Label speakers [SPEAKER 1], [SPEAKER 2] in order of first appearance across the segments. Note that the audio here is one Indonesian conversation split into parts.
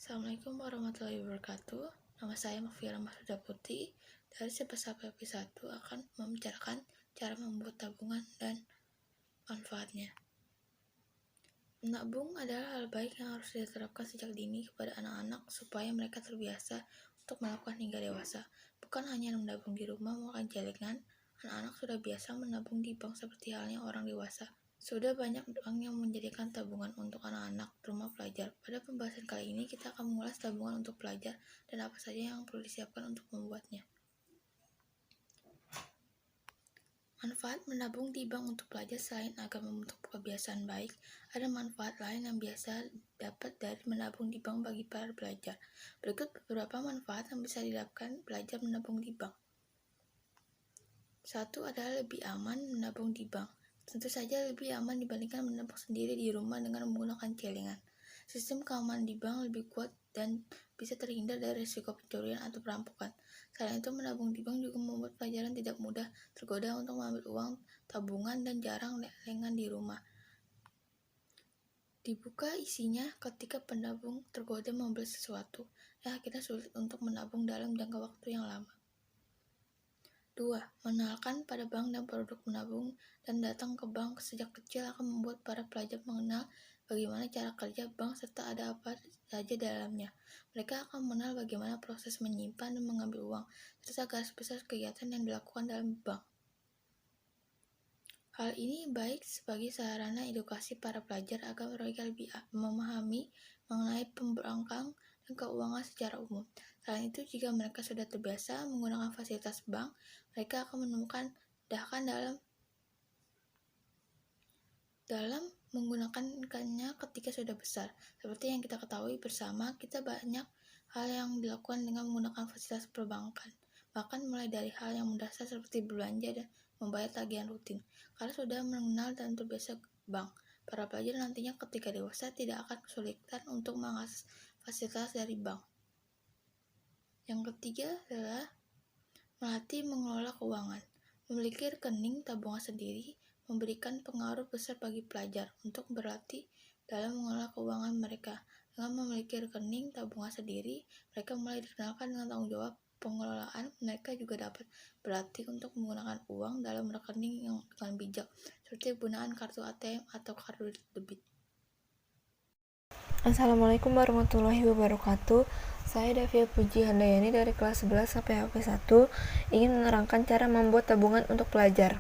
[SPEAKER 1] Assalamualaikum warahmatullahi wabarakatuh. Nama saya Mafira Mahfuda Putri. Dari Sapa episode 1 akan membicarakan cara membuat tabungan dan manfaatnya. Menabung adalah hal baik yang harus diterapkan sejak dini kepada anak-anak supaya mereka terbiasa untuk melakukan hingga dewasa. Bukan hanya menabung di rumah maupun celengan, anak-anak sudah biasa menabung di bank seperti halnya orang dewasa. Sudah banyak bank yang menjadikan tabungan untuk anak-anak, terutama pelajar. Pada pembahasan kali ini, kita akan mengulas tabungan untuk pelajar dan apa saja yang perlu disiapkan untuk membuatnya. Manfaat menabung di bank untuk pelajar selain agar membentuk kebiasaan baik, ada manfaat lain yang biasa dapat dari menabung di bank bagi para pelajar. Berikut beberapa manfaat yang bisa didapatkan pelajar menabung di bank. 1 adalah lebih aman menabung di bank. Tentu saja lebih aman dibandingkan menabung sendiri di rumah dengan menggunakan celengan. Sistem keamanan di bank lebih kuat dan bisa terhindar dari risiko pencurian atau perampokan. Selain itu, menabung di bank juga membuat pelajaran tidak mudah tergoda untuk mengambil uang tabungan dan jarang celengan di rumah. Dibuka isinya ketika penabung tergoda membeli sesuatu, dan akhirnya sulit untuk menabung dalam jangka waktu yang lama. 2. Mengenalkan pada bank dan produk menabung dan datang ke bank sejak kecil akan membuat para pelajar mengenal bagaimana cara kerja bank serta ada apa saja dalamnya. Mereka akan mengenal bagaimana proses menyimpan dan mengambil uang, serta garis besar kegiatan yang dilakukan dalam bank. Hal ini baik sebagai sarana edukasi para pelajar agar mereka lebih memahami mengenai pembankang dan keuangan secara umum. Selain itu, jika mereka sudah terbiasa menggunakan fasilitas bank, mereka akan menemukan kemudahan dalam menggunakannya ketika sudah besar. Seperti yang kita ketahui bersama, kita banyak hal yang dilakukan dengan menggunakan fasilitas perbankan. Bahkan mulai dari hal yang mendasar seperti berbelanja dan membayar tagihan rutin. Karena sudah mengenal dan terbiasa bank, para pelajar nantinya ketika dewasa tidak akan kesulitan untuk mengakses fasilitas dari bank. Yang ketiga adalah melatih mengelola keuangan. Memiliki rekening tabungan sendiri memberikan pengaruh besar bagi pelajar untuk berlatih dalam mengelola keuangan mereka. Dengan memiliki rekening tabungan sendiri, mereka mulai dikenalkan dengan tanggung jawab pengelolaan. Mereka juga dapat berlatih untuk menggunakan uang dalam rekening yang dengan bijak, seperti penggunaan kartu ATM atau kartu debit.
[SPEAKER 2] Assalamualaikum warahmatullahi wabarakatuh. Saya Davia Puji Handayani dari kelas 11 sampai HP1 ingin menerangkan cara membuat tabungan untuk pelajar.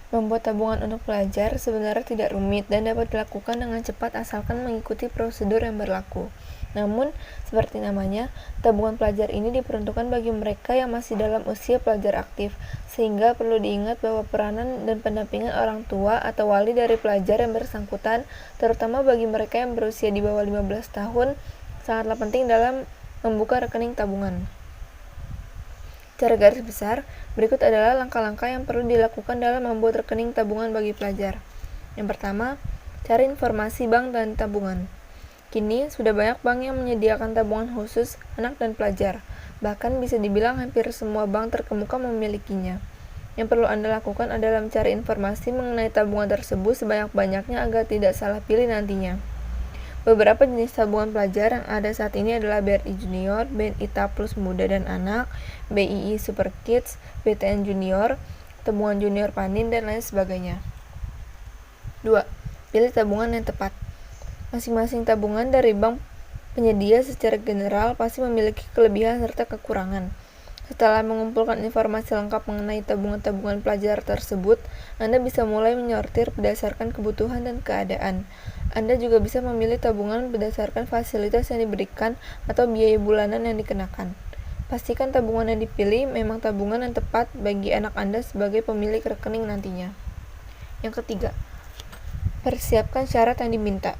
[SPEAKER 2] Membuat tabungan untuk pelajar sebenarnya tidak rumit dan dapat dilakukan dengan cepat asalkan mengikuti prosedur yang berlaku. Namun, seperti namanya, tabungan pelajar ini diperuntukkan bagi mereka yang masih dalam usia pelajar aktif, sehingga perlu diingat bahwa peranan dan pendampingan orang tua atau wali dari pelajar yang bersangkutan, terutama bagi mereka yang berusia di bawah 15 tahun, sangatlah penting dalam membuka rekening tabungan. Cara garis besar, berikut adalah langkah-langkah yang perlu dilakukan dalam membuat rekening tabungan bagi pelajar. Yang pertama, cari informasi bank dan tabungan. Kini, sudah banyak bank yang menyediakan tabungan khusus anak dan pelajar. Bahkan bisa dibilang hampir semua bank terkemuka memilikinya. Yang perlu Anda lakukan adalah mencari informasi mengenai tabungan tersebut sebanyak-banyaknya agar tidak salah pilih nantinya. Beberapa jenis tabungan pelajar yang ada saat ini adalah BRI Junior, BNI Ta Plus Muda dan Anak, BII Super Kids, BTN Junior, tabungan Junior Panin, dan lain sebagainya. 2. Pilih tabungan yang tepat. Masing-masing tabungan dari bank penyedia secara general pasti memiliki kelebihan serta kekurangan. Setelah mengumpulkan informasi lengkap mengenai tabungan-tabungan pelajar tersebut, Anda bisa mulai menyortir berdasarkan kebutuhan dan keadaan. Anda juga bisa memilih tabungan berdasarkan fasilitas yang diberikan atau biaya bulanan yang dikenakan. Pastikan tabungan yang dipilih memang tabungan yang tepat bagi anak Anda sebagai pemilik rekening nantinya. Yang ketiga, persiapkan syarat yang diminta.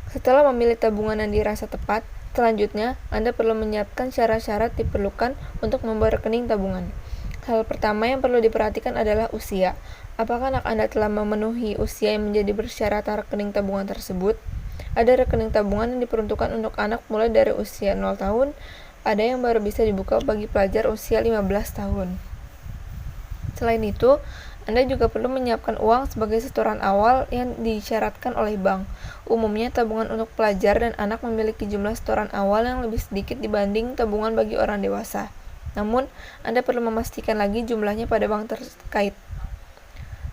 [SPEAKER 2] Setelah memilih tabungan yang dirasa tepat, selanjutnya Anda perlu menyiapkan syarat-syarat diperlukan untuk membuat rekening tabungan. Hal pertama yang perlu diperhatikan adalah usia. Apakah anak Anda telah memenuhi usia yang menjadi bersyarat rekening tabungan tersebut? Ada rekening tabungan yang diperuntukkan untuk anak mulai dari usia 0 tahun, ada yang baru bisa dibuka bagi pelajar usia 15 tahun. Selain itu, Anda juga perlu menyiapkan uang sebagai setoran awal yang disyaratkan oleh bank. Umumnya, tabungan untuk pelajar dan anak memiliki jumlah setoran awal yang lebih sedikit dibanding tabungan bagi orang dewasa. Namun, Anda perlu memastikan lagi jumlahnya pada bank terkait.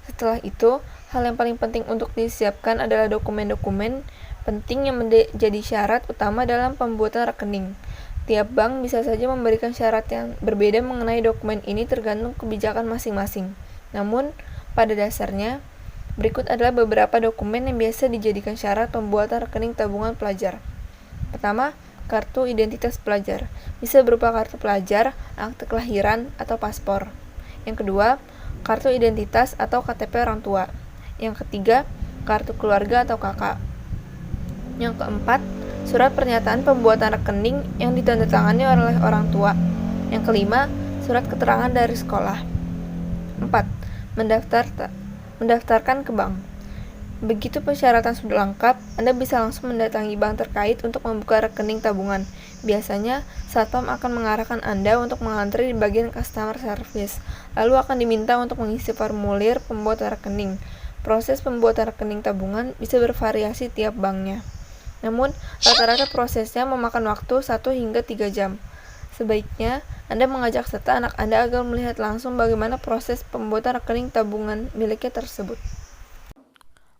[SPEAKER 2] Setelah itu, hal yang paling penting untuk disiapkan adalah dokumen-dokumen penting yang menjadi syarat utama dalam pembuatan rekening. Tiap bank bisa saja memberikan syarat yang berbeda mengenai dokumen ini tergantung kebijakan masing-masing. Namun, pada dasarnya, berikut adalah beberapa dokumen yang biasa dijadikan syarat pembuatan rekening tabungan pelajar. Pertama, kartu identitas pelajar. Bisa berupa kartu pelajar, akte kelahiran, atau paspor. Yang kedua, kartu identitas atau KTP orang tua. Yang ketiga, kartu keluarga atau KK. Yang keempat, surat pernyataan pembuatan rekening yang ditandatangani oleh orang tua. Yang kelima, surat keterangan dari sekolah. 4. Mendaftarkan ke bank. Begitu persyaratan sudah lengkap, Anda bisa langsung mendatangi bank terkait untuk membuka rekening tabungan. Biasanya, satpam akan mengarahkan Anda untuk mengantri di bagian customer service, lalu akan diminta untuk mengisi formulir pembuatan rekening. Proses pembuatan rekening tabungan bisa bervariasi tiap banknya. Namun, rata-rata prosesnya memakan waktu 1 hingga 3 jam. Sebaiknya, Anda mengajak serta anak Anda agar melihat langsung bagaimana proses pembuatan rekening tabungan miliknya tersebut.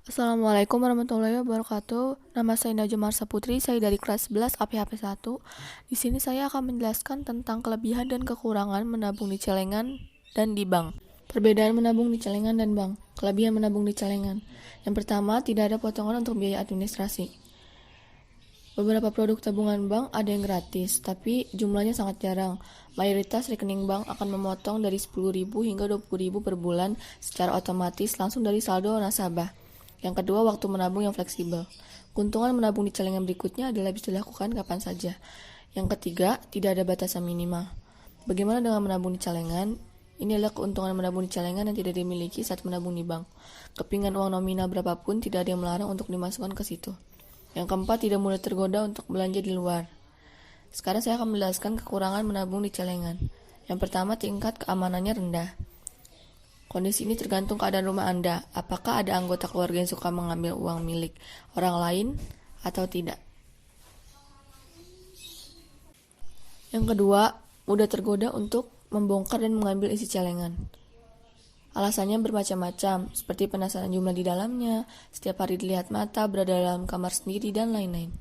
[SPEAKER 1] Assalamualaikum warahmatullahi wabarakatuh. Nama saya Najwa Marsa Putri, saya dari kelas 11 APHP 1. Di sini saya akan menjelaskan tentang kelebihan dan kekurangan menabung di celengan dan di bank. Perbedaan menabung di celengan dan bank. Kelebihan menabung di celengan. Yang pertama, tidak ada potongan untuk biaya administrasi. Beberapa produk tabungan bank ada yang gratis, tapi jumlahnya sangat jarang. Mayoritas rekening bank akan memotong dari 10.000 hingga 20.000 per bulan secara otomatis langsung dari saldo nasabah. Yang kedua, waktu menabung yang fleksibel. Keuntungan menabung di celengan berikutnya adalah bisa dilakukan kapan saja. Yang ketiga, tidak ada batasan minimal. Bagaimana dengan menabung di celengan? Ini adalah keuntungan menabung di celengan yang tidak dimiliki saat menabung di bank. Kepingan uang nominal berapapun tidak ada yang melarang untuk dimasukkan ke situ. Yang keempat, tidak mudah tergoda untuk belanja di luar. Sekarang saya akan menjelaskan kekurangan menabung di celengan. Yang pertama, tingkat keamanannya rendah. Kondisi ini tergantung keadaan rumah Anda. Apakah ada anggota keluarga yang suka mengambil uang milik orang lain atau tidak? Yang kedua, mudah tergoda untuk membongkar dan mengambil isi celengan. Alasannya bermacam-macam, seperti penasaran jumlah di dalamnya, setiap hari dilihat mata, berada dalam kamar sendiri, dan lain-lain.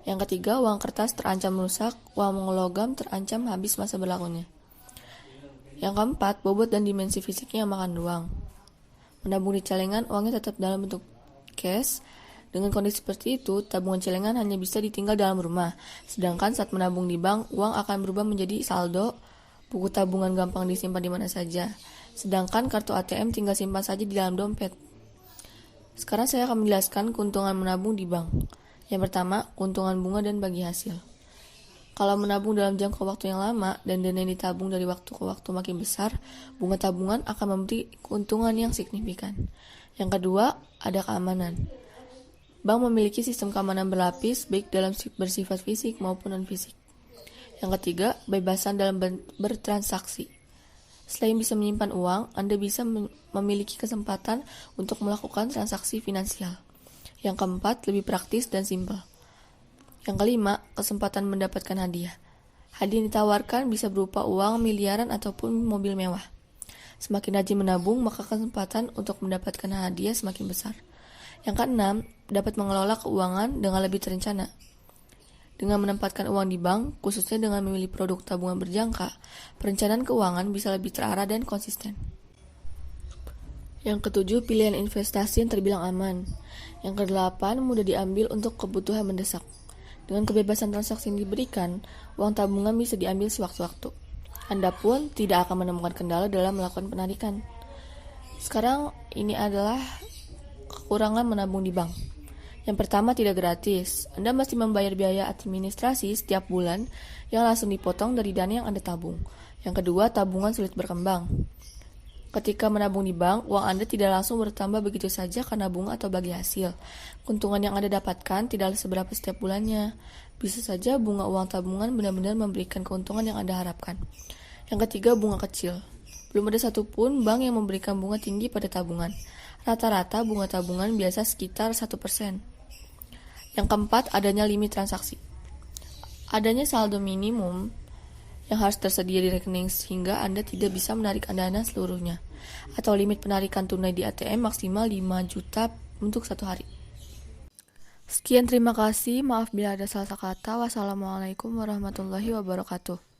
[SPEAKER 1] Yang ketiga, uang kertas terancam rusak, uang logam terancam habis masa berlakunya. Yang keempat, bobot dan dimensi fisiknya yang makan ruang. Menabung di celengan, uangnya tetap dalam bentuk cash. Dengan kondisi seperti itu, tabungan celengan hanya bisa ditinggal dalam rumah. Sedangkan saat menabung di bank, uang akan berubah menjadi saldo, buku tabungan gampang disimpan di mana saja. Sedangkan kartu ATM tinggal simpan saja di dalam dompet. Sekarang saya akan menjelaskan keuntungan menabung di bank. Yang pertama, keuntungan bunga dan bagi hasil. Kalau menabung dalam jangka waktu yang lama dan dana yang ditabung dari waktu ke waktu makin besar, bunga tabungan akan memberi keuntungan yang signifikan. Yang kedua, ada keamanan. Bank memiliki sistem keamanan berlapis baik dalam bersifat fisik maupun non-fisik. Yang ketiga, kebebasan dalam bertransaksi. Selain bisa menyimpan uang, Anda bisa memiliki kesempatan untuk melakukan transaksi finansial. Yang keempat, lebih praktis dan simpel. Yang kelima, kesempatan mendapatkan hadiah. Hadiah yang ditawarkan bisa berupa uang miliaran ataupun mobil mewah. Semakin rajin menabung, maka kesempatan untuk mendapatkan hadiah semakin besar. Yang keenam, dapat mengelola keuangan dengan lebih terencana. Dengan menempatkan uang di bank, khususnya dengan memilih produk tabungan berjangka, perencanaan keuangan bisa lebih terarah dan konsisten. Yang ketujuh, pilihan investasi yang terbilang aman. Yang kedelapan, mudah diambil untuk kebutuhan mendesak. Dengan kebebasan transaksi yang diberikan, uang tabungan bisa diambil sewaktu-waktu. Anda pun tidak akan menemukan kendala dalam melakukan penarikan. Sekarang, ini adalah kekurangan menabung di bank. Yang pertama, tidak gratis. Anda mesti membayar biaya administrasi setiap bulan yang langsung dipotong dari dana yang Anda tabung. Yang kedua, tabungan sulit berkembang. Ketika menabung di bank, uang Anda tidak langsung bertambah begitu saja karena bunga atau bagi hasil. Keuntungan yang Anda dapatkan tidaklah seberapa setiap bulannya. Bisa saja bunga uang tabungan benar-benar memberikan keuntungan yang Anda harapkan. Yang ketiga, bunga kecil.
[SPEAKER 3] Belum ada satupun bank yang memberikan bunga tinggi pada tabungan. Rata-rata bunga tabungan biasa sekitar 1%. Yang keempat, adanya limit transaksi. Adanya saldo minimum yang harus tersedia di rekening sehingga Anda tidak bisa menarik dana seluruhnya. Atau limit penarikan tunai di ATM maksimal 5 juta untuk satu hari. Sekian, terima kasih. Maaf bila ada salah kata. Wassalamualaikum warahmatullahi wabarakatuh.